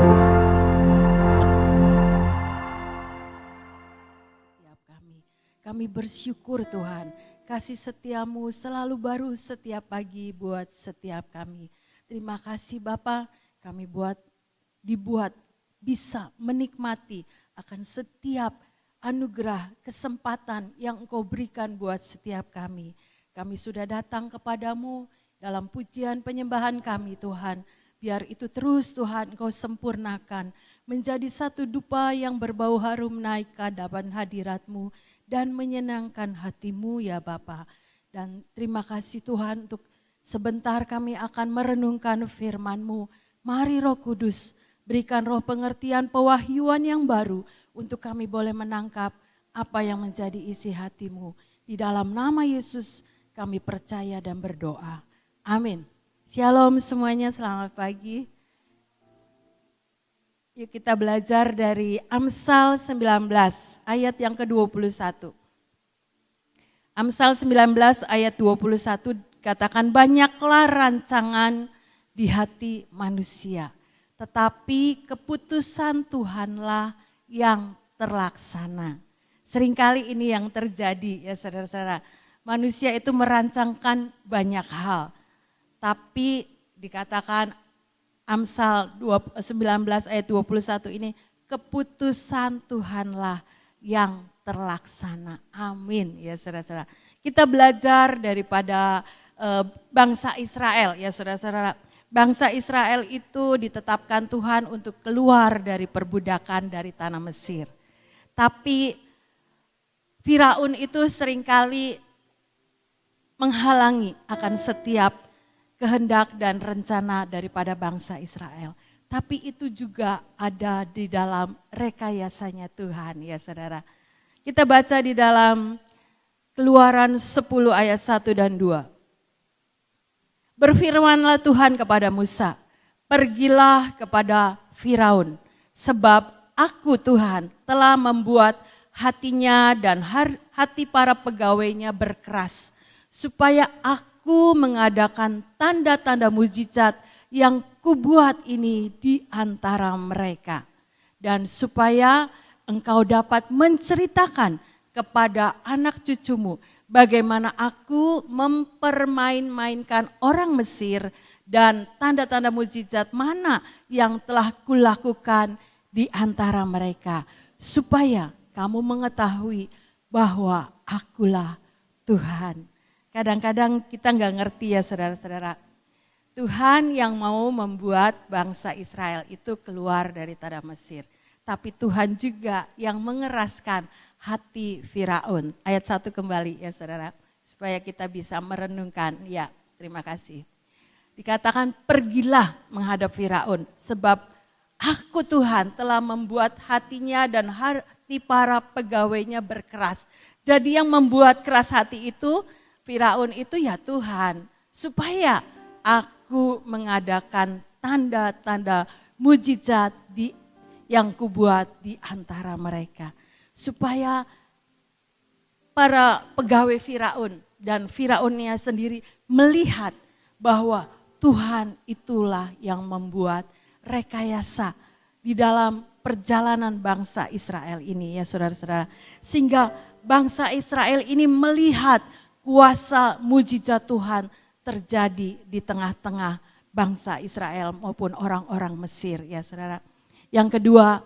Setiap kami bersyukur Tuhan, kasih setiamu selalu baru setiap pagi buat setiap kami. Terima kasih Bapa, kami dibuat bisa menikmati akan setiap anugerah, kesempatan yang Engkau berikan buat setiap kami. Kami sudah datang kepadamu dalam pujian penyembahan kami Tuhan. Biar itu terus Tuhan Engkau sempurnakan menjadi satu dupa yang berbau harum naik ke hadapan hadirat-Mu dan menyenangkan hati-Mu ya Bapa. Dan terima kasih Tuhan untuk sebentar kami akan merenungkan firman-Mu. Mari Roh Kudus berikan roh pengertian pewahyuan yang baru untuk kami boleh menangkap apa yang menjadi isi hati-Mu. Di dalam nama Yesus kami percaya dan berdoa. Amin. Shalom semuanya, selamat pagi. Yuk kita belajar dari Amsal 19 ayat yang ke-21. Amsal 19 ayat 21 katakan banyaklah rancangan di hati manusia. Tetapi keputusan Tuhanlah yang terlaksana. Seringkali ini yang terjadi ya saudara-saudara. Manusia itu merancangkan banyak hal. Tapi dikatakan Amsal 19 ayat 21 ini keputusan Tuhanlah yang terlaksana. Amin ya saudara-saudara. Kita belajar daripada bangsa Israel ya saudara-saudara. Bangsa Israel itu ditetapkan Tuhan untuk keluar dari perbudakan dari tanah Mesir. Tapi Firaun itu seringkali menghalangi akan setiap kehendak dan rencana daripada bangsa Israel. Tapi itu juga ada di dalam rekayasanya Tuhan ya saudara. Kita baca di dalam Keluaran 10 ayat 1 dan 2. Berfirmanlah Tuhan kepada Musa, pergilah kepada Firaun, sebab aku Tuhan telah membuat hatinya dan hati para pegawainya berkeras, supaya aku mengadakan tanda-tanda mujizat yang kubuat ini di antara mereka. Dan supaya engkau dapat menceritakan kepada anak cucumu bagaimana aku mempermain-mainkan orang Mesir dan tanda-tanda mujizat mana yang telah kulakukan di antara mereka. Supaya kamu mengetahui bahwa akulah Tuhan. Kadang-kadang kita nggak ngerti ya saudara-saudara. Tuhan yang mau membuat bangsa Israel itu keluar dari tanah Mesir. Tapi Tuhan juga yang mengeraskan hati Firaun. Ayat 1 kembali ya saudara. Supaya kita bisa merenungkan. Ya terima kasih. Dikatakan pergilah menghadap Firaun. Sebab aku Tuhan telah membuat hatinya dan hati para pegawainya berkeras. Jadi yang membuat keras hati itu Firaun itu ya Tuhan. Supaya aku mengadakan tanda-tanda mujizat yang kubuat di antara mereka. Supaya para pegawai Firaun dan Firaunnya sendiri melihat bahwa Tuhan itulah yang membuat rekayasa di dalam perjalanan bangsa Israel ini ya saudara-saudara. Sehingga bangsa Israel ini melihat kuasa mujizat Tuhan terjadi di tengah-tengah bangsa Israel maupun orang-orang Mesir ya saudara. Yang kedua,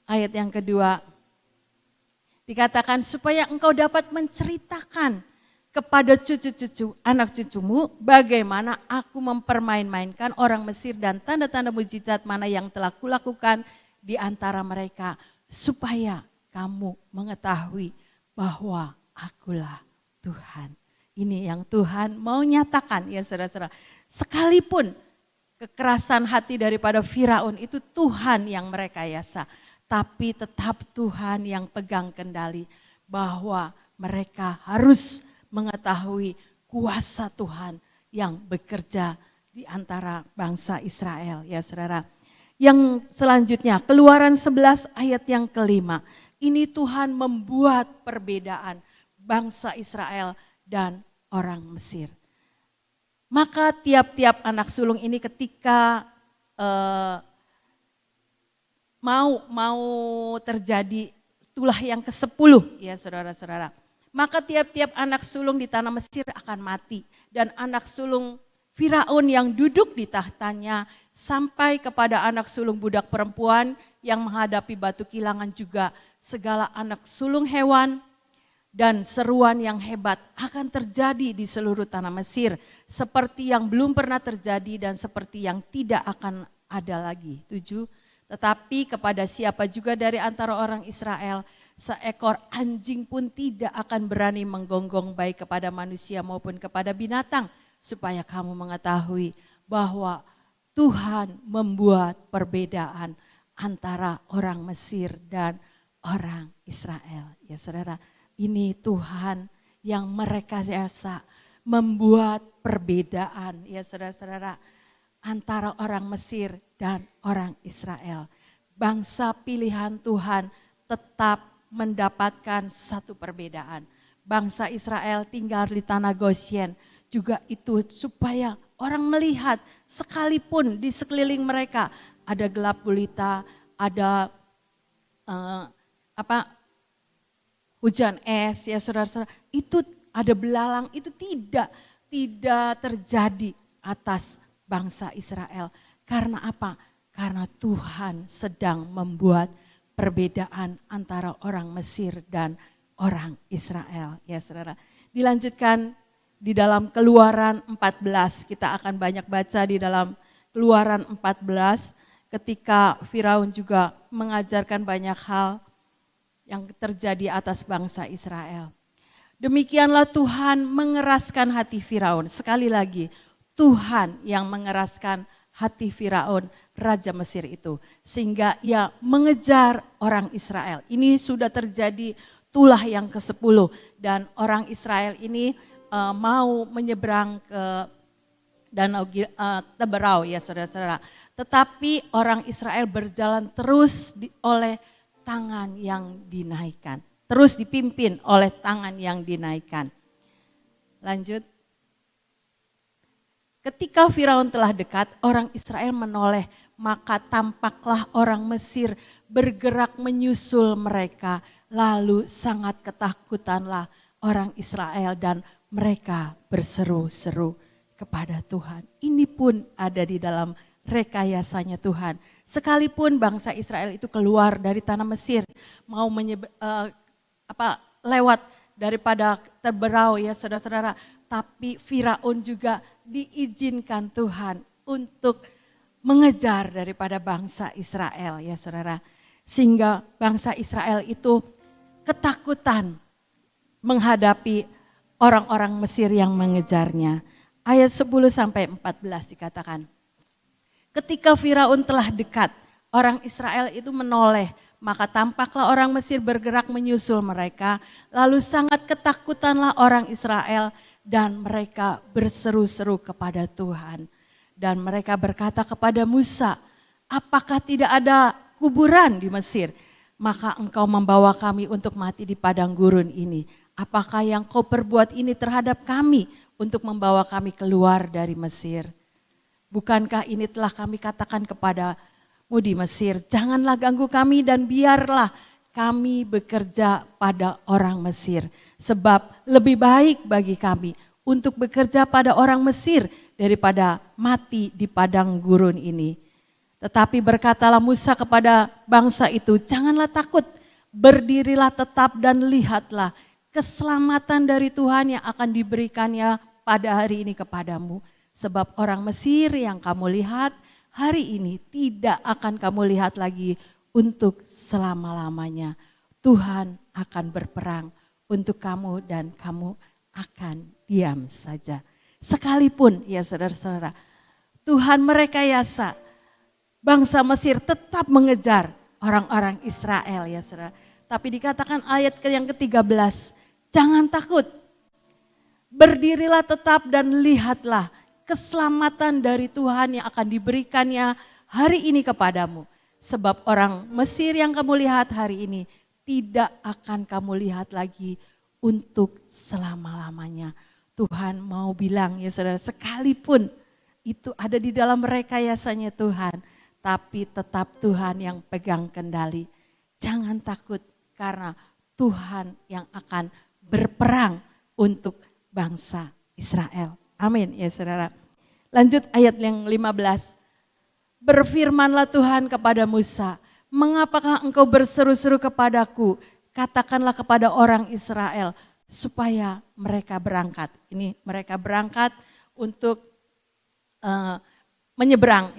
ayat yang kedua, dikatakan supaya engkau dapat menceritakan kepada cucu-cucu, anak cucumu bagaimana aku mempermain-mainkan orang Mesir dan tanda-tanda mujizat mana yang telah kulakukan di antara mereka. Supaya kamu mengetahui bahwa akulah Tuhan. Ini yang Tuhan mau nyatakan ya saudara-saudara. Sekalipun kekerasan hati daripada Firaun itu Tuhan yang merekayasa. Tapi tetap Tuhan yang pegang kendali bahwa mereka harus mengetahui kuasa Tuhan yang bekerja di antara bangsa Israel ya saudara. Yang selanjutnya Keluaran 11 ayat yang kelima. Ini Tuhan membuat perbedaan bangsa Israel dan orang Mesir. Maka tiap-tiap anak sulung ini ketika eh, mau terjadi tulah yang ke-10 ya saudara-saudara. Maka tiap-tiap anak sulung di tanah Mesir akan mati. Dan anak sulung Firaun yang duduk di tahtanya sampai kepada anak sulung budak perempuan yang menghadapi batu kilangan juga. Segala anak sulung hewan dan seruan yang hebat akan terjadi di seluruh tanah Mesir. Seperti yang belum pernah terjadi dan seperti yang tidak akan ada lagi. 7. Tetapi kepada siapa juga dari antara orang Israel, seekor anjing pun tidak akan berani menggonggong baik kepada manusia maupun kepada binatang. Supaya kamu mengetahui bahwa Tuhan membuat perbedaan antara orang Mesir dan orang Israel. Ya saudara, ini Tuhan yang merekayasa membuat perbedaan ya saudara-saudara antara orang Mesir dan orang Israel. Bangsa pilihan Tuhan tetap mendapatkan satu perbedaan. Bangsa Israel tinggal di tanah Gosyen juga itu supaya orang melihat sekalipun di sekeliling mereka ada gelap gulita, ada hujan es ya saudara-saudara, itu ada belalang, itu tidak terjadi atas bangsa Israel. Karena apa? Karena Tuhan sedang membuat perbedaan antara orang Mesir dan orang Israel ya saudara. Dilanjutkan di dalam Keluaran 14, kita akan banyak baca di dalam Keluaran 14 ketika Firaun juga mengajarkan banyak hal yang terjadi atas bangsa Israel. Demikianlah Tuhan mengeraskan hati Firaun. Sekali lagi, Tuhan yang mengeraskan hati Firaun, Raja Mesir itu. Sehingga ia mengejar orang Israel. Ini sudah terjadi tulah yang ke-10 dan orang Israel ini mau menyeberang ke Danau Teberau ya saudara-saudara. Tetapi orang Israel berjalan terus oleh tangan yang dinaikkan. Terus dipimpin oleh tangan yang dinaikkan. Lanjut. Ketika Firaun telah dekat, orang Israel menoleh. Maka tampaklah orang Mesir bergerak menyusul mereka. Lalu sangat ketakutanlah orang Israel dan mereka berseru-seru kepada Tuhan. Ini pun ada di dalam rekayasanya Tuhan. Sekalipun bangsa Israel itu keluar dari tanah Mesir, mau lewat daripada Teberau ya saudara-saudara, tapi Firaun juga diizinkan Tuhan untuk mengejar daripada bangsa Israel ya saudara. Sehingga bangsa Israel itu ketakutan menghadapi orang-orang Mesir yang mengejarnya. Ayat 10 sampai 14 dikatakan. Ketika Firaun telah dekat, orang Israel itu menoleh, maka tampaklah orang Mesir bergerak menyusul mereka, lalu sangat ketakutanlah orang Israel dan mereka berseru-seru kepada Tuhan. Dan mereka berkata kepada Musa, apakah tidak ada kuburan di Mesir? Maka engkau membawa kami untuk mati di padang gurun ini. Apakah yang kau perbuat ini terhadap kami untuk membawa kami keluar dari Mesir? Bukankah ini telah kami katakan kepadamu di Mesir, janganlah ganggu kami dan biarlah kami bekerja pada orang Mesir. Sebab lebih baik bagi kami untuk bekerja pada orang Mesir daripada mati di padang gurun ini. Tetapi berkatalah Musa kepada bangsa itu, janganlah takut, berdirilah tetap dan lihatlah keselamatan dari Tuhan yang akan diberikannya pada hari ini kepadamu. Sebab orang Mesir yang kamu lihat hari ini tidak akan kamu lihat lagi untuk selama-lamanya. Tuhan akan berperang untuk kamu dan kamu akan diam saja. Sekalipun ya saudara-saudara, Tuhan merekayasa bangsa Mesir tetap mengejar orang-orang Israel ya saudara. Tapi dikatakan ayat yang ke-13, jangan takut, berdirilah tetap dan lihatlah keselamatan dari Tuhan yang akan diberikannya hari ini kepadamu. Sebab orang Mesir yang kamu lihat hari ini tidak akan kamu lihat lagi untuk selama-lamanya. Tuhan mau bilang ya saudara, sekalipun itu ada di dalam rekayasanya Tuhan, tapi tetap Tuhan yang pegang kendali. Jangan takut karena Tuhan yang akan berperang untuk bangsa Israel. Amin ya saudara. Lanjut ayat yang 15. Berfirmanlah Tuhan kepada Musa, mengapakah engkau berseru-seru kepadaku? Katakanlah kepada orang Israel supaya mereka berangkat. Ini mereka berangkat untuk menyeberang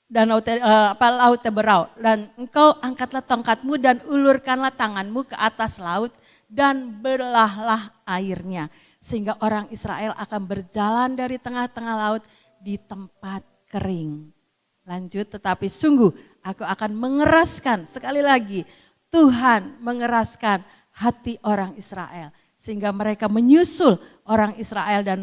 laut Teberau. Dan engkau angkatlah tongkatmu dan ulurkanlah tanganmu ke atas laut dan belahlah airnya. Sehingga orang Israel akan berjalan dari tengah-tengah laut di tempat kering. Lanjut, tetapi sungguh aku akan mengeraskan, sekali lagi Tuhan mengeraskan hati orang Israel. Sehingga mereka menyusul orang Israel dan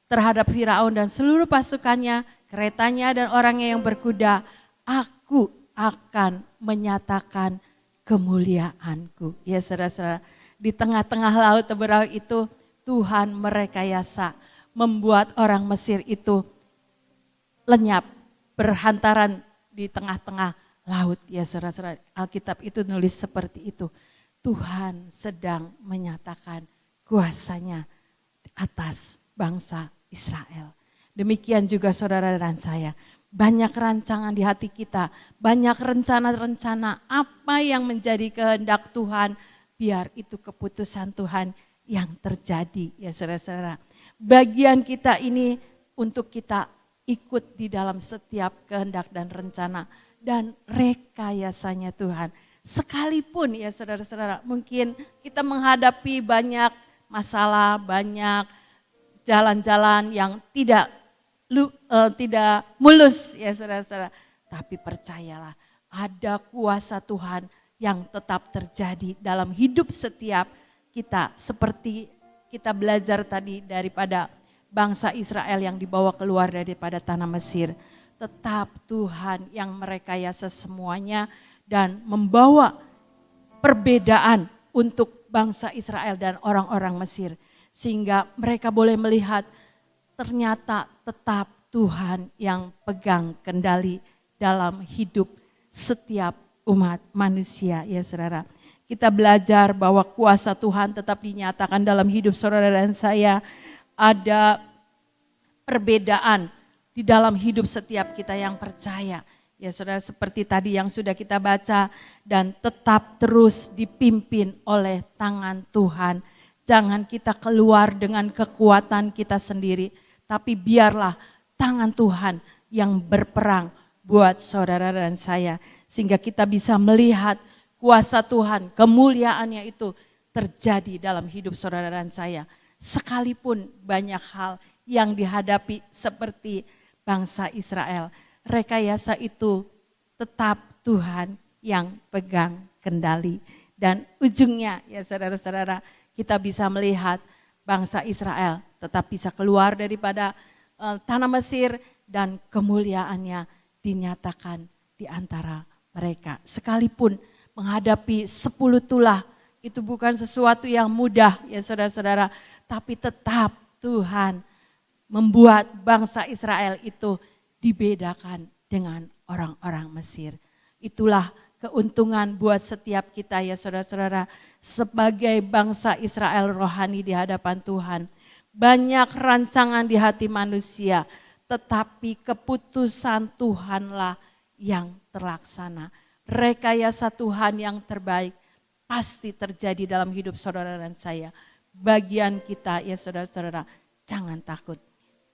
terhadap Firaun dan seluruh pasukannya, keretanya dan orangnya yang berkuda, aku akan menyatakan kemuliaanku. Ya saudara-saudara, di tengah-tengah laut Teberau itu Tuhan merekayasa, membuat orang Mesir itu lenyap, berhantaran di tengah-tengah laut. Ya saudara-saudara, Alkitab itu nulis seperti itu. Tuhan sedang menyatakan kuasanya atas bangsa Israel. Demikian juga saudara dan saya. Banyak rancangan di hati kita, banyak rencana-rencana apa yang menjadi kehendak Tuhan, biar itu keputusan Tuhan yang terjadi ya saudara-saudara. Bagian kita ini untuk kita ikut di dalam setiap kehendak dan rencana dan rekayasanya Tuhan. Sekalipun ya saudara-saudara, mungkin kita menghadapi banyak masalah, banyak jalan-jalan yang tidak mulus ya saudara-saudara. Tapi percayalah, ada kuasa Tuhan yang tetap terjadi dalam hidup setiap kita. Seperti kita belajar tadi daripada bangsa Israel yang dibawa keluar daripada tanah Mesir. Tetap Tuhan yang merekayasa semuanya dan membawa perbedaan untuk bangsa Israel dan orang-orang Mesir. Sehingga mereka boleh melihat ternyata tetap Tuhan yang pegang kendali dalam hidup setiap umat manusia ya saudara. Kita belajar bahwa kuasa Tuhan tetap dinyatakan dalam hidup saudara dan saya. Ada perbedaan di dalam hidup setiap kita yang percaya. Ya saudara, seperti tadi yang sudah kita baca, dan tetap terus dipimpin oleh tangan Tuhan. Jangan kita keluar dengan kekuatan kita sendiri, tapi biarlah tangan Tuhan yang berperang buat saudara dan saya. Sehingga kita bisa melihat kuasa Tuhan, kemuliaannya itu terjadi dalam hidup saudara dan saya. Sekalipun banyak hal yang dihadapi seperti bangsa Israel, rekayasa itu tetap Tuhan yang pegang kendali. Dan ujungnya ya saudara-saudara, kita bisa melihat bangsa Israel tetap bisa keluar daripada tanah Mesir dan kemuliaannya dinyatakan di antara mereka. Sekalipun menghadapi 10 tulah itu bukan sesuatu yang mudah ya saudara-saudara, tapi tetap Tuhan membuat bangsa Israel itu dibedakan dengan orang-orang Mesir. Itulah keuntungan buat setiap kita ya saudara-saudara, sebagai bangsa Israel rohani di hadapan Tuhan. Banyak rancangan di hati manusia, tetapi keputusan Tuhanlah yang terlaksana. Rekayasa Tuhan yang terbaik pasti terjadi dalam hidup saudara dan saya. Bagian kita ya saudara-saudara, jangan takut.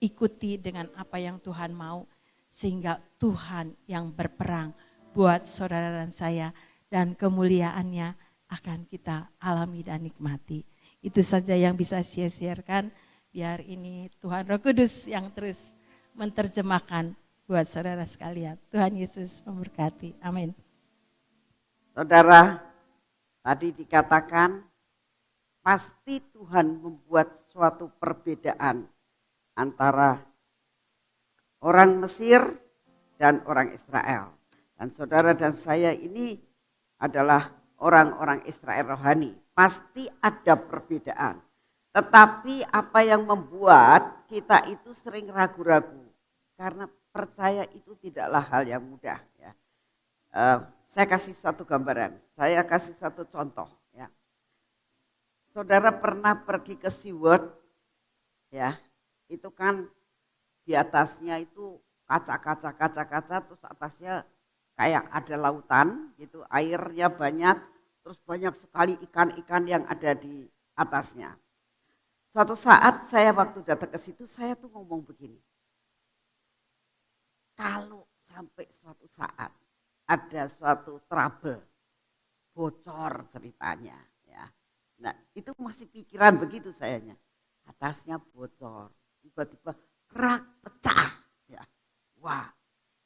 Ikuti dengan apa yang Tuhan mau, sehingga Tuhan yang berperang buat saudara dan saya, dan kemuliaannya akan kita alami dan nikmati. Itu saja yang bisa saya share-kan. Biar ini Tuhan Roh Kudus yang terus menerjemahkan buat saudara sekalian. Tuhan Yesus memberkati. Amin. Saudara, tadi dikatakan pasti Tuhan membuat suatu perbedaan antara orang Mesir dan orang Israel. Dan saudara dan saya ini adalah orang-orang Israel rohani. Pasti ada perbedaan. Tetapi apa yang membuat kita itu sering ragu-ragu? Karena percaya itu tidaklah hal yang mudah ya. Saya kasih satu gambaran, saya kasih satu contoh ya. Saudara pernah pergi ke SeaWorld ya, itu kan di atasnya itu kaca, terus atasnya kayak ada lautan gitu, airnya banyak, terus banyak sekali ikan-ikan yang ada di atasnya. Suatu saat saya waktu datang ke situ, saya tuh ngomong begini, kalau sampai suatu saat ada suatu trouble, bocor ceritanya ya. Nah itu masih pikiran begitu sayanya, atasnya bocor, tiba-tiba rak pecah ya. Wah,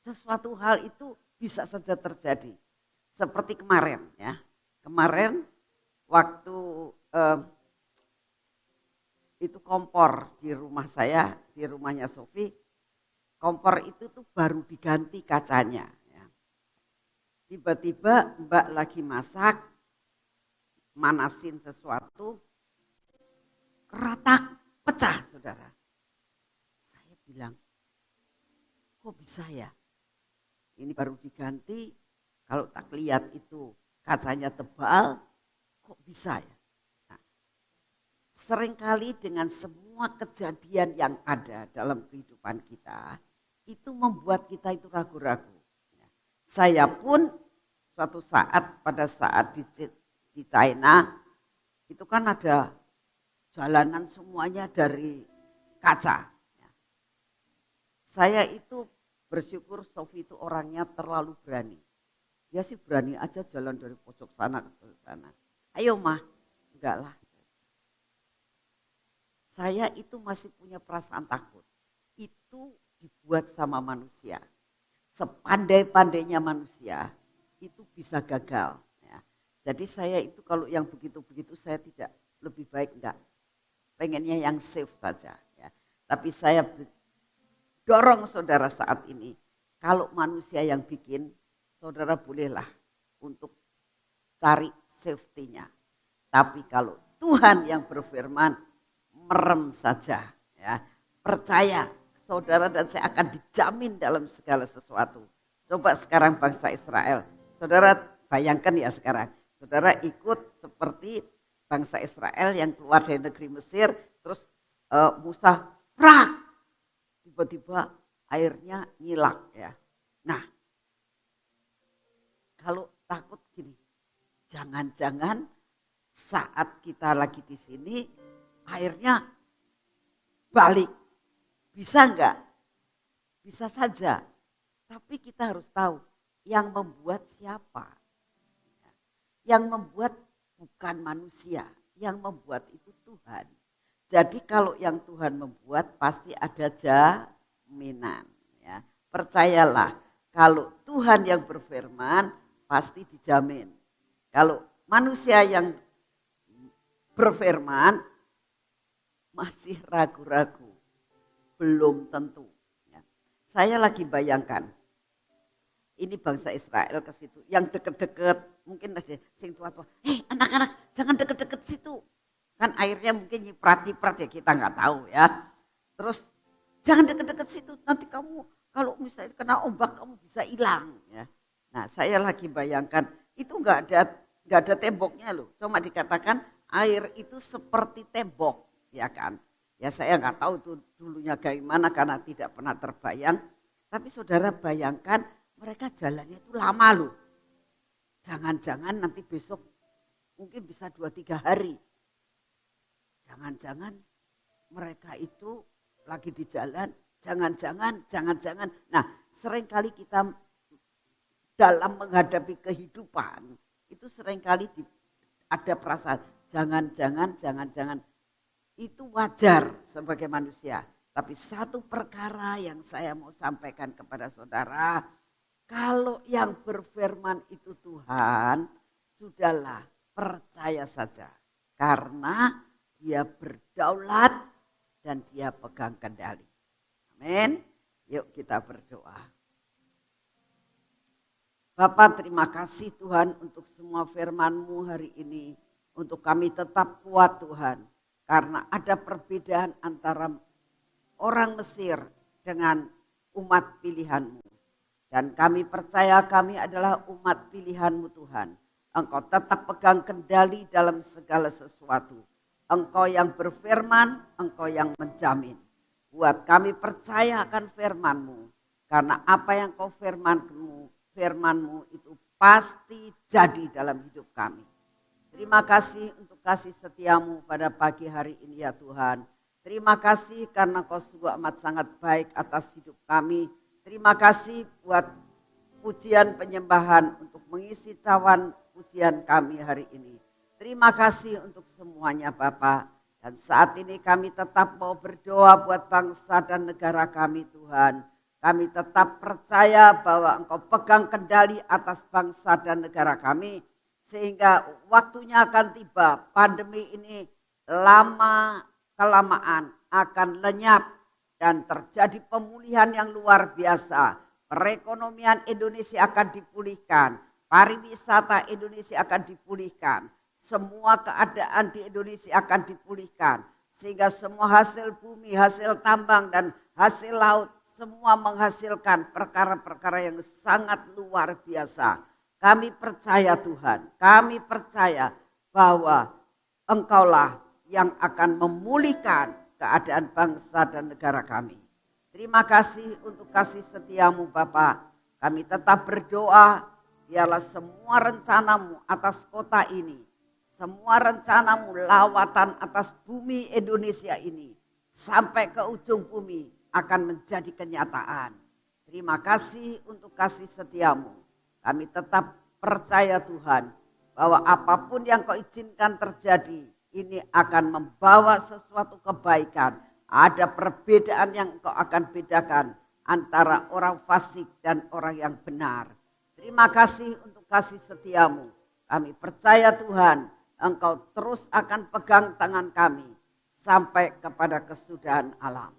sesuatu hal itu bisa saja terjadi. Seperti kemarin ya. Kemarin waktu itu kompor di rumah saya, di rumahnya Sofi, kompor itu tuh baru diganti kacanya ya. Tiba-tiba Mbak lagi masak, manasin sesuatu, retak pecah saudara. Saya bilang, kok bisa ya? Ini baru diganti, kalau tak lihat itu kacanya tebal, kok bisa ya? Nah, seringkali dengan semua kejadian yang ada dalam kehidupan kita, itu membuat kita itu ragu-ragu. Saya pun suatu saat pada saat di China, itu kan ada jalanan semuanya dari kaca. Saya itu bersyukur Sofi itu orangnya terlalu berani. Dia sih berani aja jalan dari pojok sana ke pojok sana. Ayo mah, enggak lah. Saya itu masih punya perasaan takut. Itu dibuat sama manusia. Sepandai-pandainya manusia itu bisa gagal. Ya. Jadi saya itu kalau yang begitu-begitu saya tidak, lebih baik enggak. Pengennya yang safe saja. Ya. Tapi saya dorong saudara saat ini, kalau manusia yang bikin, saudara bolehlah untuk cari safety-nya. Tapi kalau Tuhan yang berfirman, merem saja. Ya. Percaya saudara dan saya akan dijamin dalam segala sesuatu. Coba sekarang bangsa Israel, saudara bayangkan ya sekarang, saudara ikut seperti bangsa Israel yang keluar dari negeri Mesir, terus Musa prak, tiba-tiba airnya nyilak ya. Nah, kalau takut gini, jangan-jangan saat kita lagi di sini airnya balik. Bisa enggak? Bisa saja. Tapi kita harus tahu yang membuat siapa. Yang membuat bukan manusia, yang membuat itu Tuhan. Jadi kalau yang Tuhan membuat pasti ada jaminan. Ya. Percayalah kalau Tuhan yang berfirman pasti dijamin. Kalau manusia yang berfirman masih ragu-ragu, belum tentu. Ya. Saya lagi bayangkan, ini bangsa Israel ke situ, yang deket-deket mungkin sing tua-tua, anak-anak jangan deket-deket situ. Kan airnya mungkin nyiprat-nyiprat ya kita nggak tahu ya. Terus jangan deket-deket situ, nanti kamu kalau misalnya kena ombak kamu bisa hilang ya. Nah saya lagi bayangkan itu nggak ada temboknya loh. Cuma dikatakan air itu seperti tembok ya kan. Ya saya nggak tahu tuh dulunya bagaimana karena tidak pernah terbayang. Tapi saudara bayangkan mereka jalannya itu lama loh. Jangan-jangan nanti besok mungkin bisa 2-3 hari. Jangan-jangan mereka itu lagi di jalan, jangan-jangan. Nah seringkali kita dalam menghadapi kehidupan itu seringkali ada perasaan jangan. Itu wajar sebagai manusia. Tapi satu perkara yang saya mau sampaikan kepada saudara, kalau yang berfirman itu Tuhan, sudahlah percaya saja. Karena dia berdaulat dan dia pegang kendali. Amin. Yuk kita berdoa. Bapak terima kasih Tuhan untuk semua firman-Mu hari ini. Untuk kami tetap kuat Tuhan. karena ada perbedaan antara orang Mesir dengan umat pilihan-Mu. Dan kami percaya kami adalah umat pilihan-Mu Tuhan. Engkau tetap pegang kendali dalam segala sesuatu. Engkau yang berfirman, Engkau yang menjamin. Buat kami percaya akan firman-Mu. Karena apa yang Kau firman-Mu itu pasti jadi dalam hidup kami. Terima kasih untuk kasih setia-Mu pada pagi hari ini ya Tuhan. Terima kasih karena Kau sungguh amat sangat baik atas hidup kami. Terima kasih buat pujian penyembahan untuk mengisi cawan pujian kami hari ini. Terima kasih untuk semuanya Bapak. Dan saat ini kami tetap mau berdoa buat bangsa dan negara kami Tuhan. Kami tetap percaya bahwa Engkau pegang kendali atas bangsa dan negara kami. Sehingga waktunya akan tiba, pandemi ini lama-kelamaan akan lenyap. Dan terjadi pemulihan yang luar biasa. Perekonomian Indonesia akan dipulihkan. Pariwisata Indonesia akan dipulihkan. Semua keadaan di Indonesia akan dipulihkan. Sehingga semua hasil bumi, hasil tambang dan hasil laut semua menghasilkan perkara-perkara yang sangat luar biasa. Kami percaya Tuhan, kami percaya bahwa Engkaulah yang akan memulihkan keadaan bangsa dan negara kami. Terima kasih untuk kasih setia-Mu Bapa. Kami tetap berdoa, biarlah semua rencana-Mu atas kota ini, semua rencana-Mu lawatan atas bumi Indonesia ini, sampai ke ujung bumi akan menjadi kenyataan. Terima kasih untuk kasih setia-Mu. Kami tetap percaya Tuhan, bahwa apapun yang Kau izinkan terjadi, ini akan membawa sesuatu kebaikan. Ada perbedaan yang Engkau akan bedakan antara orang fasik dan orang yang benar. Terima kasih untuk kasih setia-Mu. Kami percaya Tuhan, Engkau terus akan pegang tangan kami sampai kepada kesudahan alam.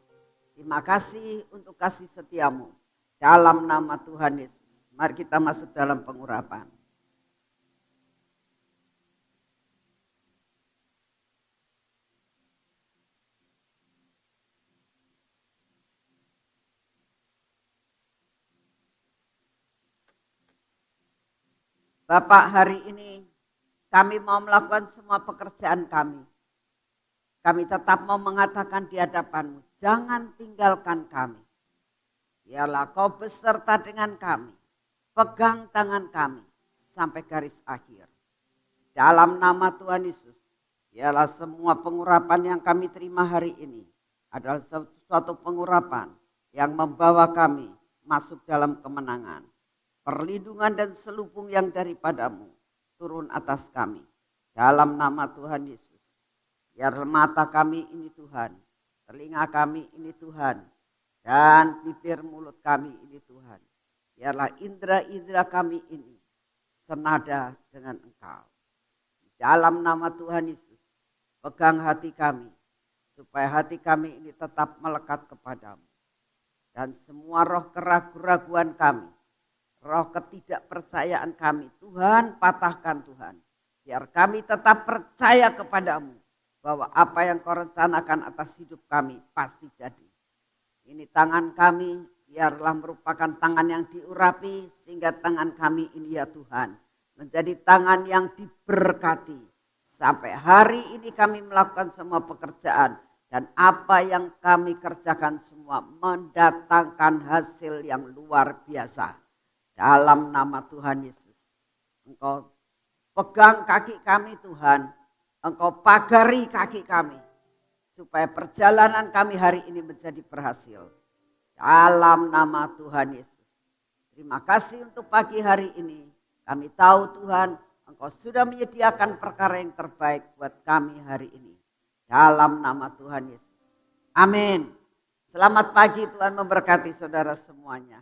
Terima kasih untuk kasih setia-Mu. Dalam nama Tuhan Yesus. Mari kita masuk dalam pengurapan. Bapak, hari ini kami mau melakukan semua pekerjaan kami. Kami tetap mau mengatakan di hadapan-Mu, jangan tinggalkan kami. Biarlah Kau beserta dengan kami, pegang tangan kami sampai garis akhir. Dalam nama Tuhan Yesus, biarlah semua pengurapan yang kami terima hari ini adalah suatu pengurapan yang membawa kami masuk dalam kemenangan. Perlindungan dan selubung yang daripada-Mu turun atas kami. Dalam nama Tuhan Yesus. Biar mata kami ini Tuhan, telinga kami ini Tuhan, dan bibir mulut kami ini Tuhan. Biarlah indera-indera kami ini senada dengan Engkau. Dalam nama Tuhan Yesus, pegang hati kami, supaya hati kami ini tetap melekat kepada-Mu. Dan semua roh keraguan-raguan kami, roh ketidakpercayaan kami, Tuhan patahkan Tuhan. Biar kami tetap percaya kepada-Mu bahwa apa yang Kau rencanakan atas hidup kami pasti jadi. Ini tangan kami, biarlah merupakan tangan yang diurapi sehingga tangan kami ini ya Tuhan menjadi tangan yang diberkati. Sampai hari ini kami melakukan semua pekerjaan dan apa yang kami kerjakan semua mendatangkan hasil yang luar biasa. Dalam nama Tuhan Yesus, Engkau pegang kaki kami Tuhan, Engkau pagari kaki kami, supaya perjalanan kami hari ini menjadi berhasil. Dalam nama Tuhan Yesus. Terima kasih untuk pagi hari ini. Kami tahu Tuhan, Engkau sudah menyediakan perkara yang terbaik buat kami hari ini. Dalam nama Tuhan Yesus. Amin. Selamat pagi, Tuhan memberkati saudara semuanya.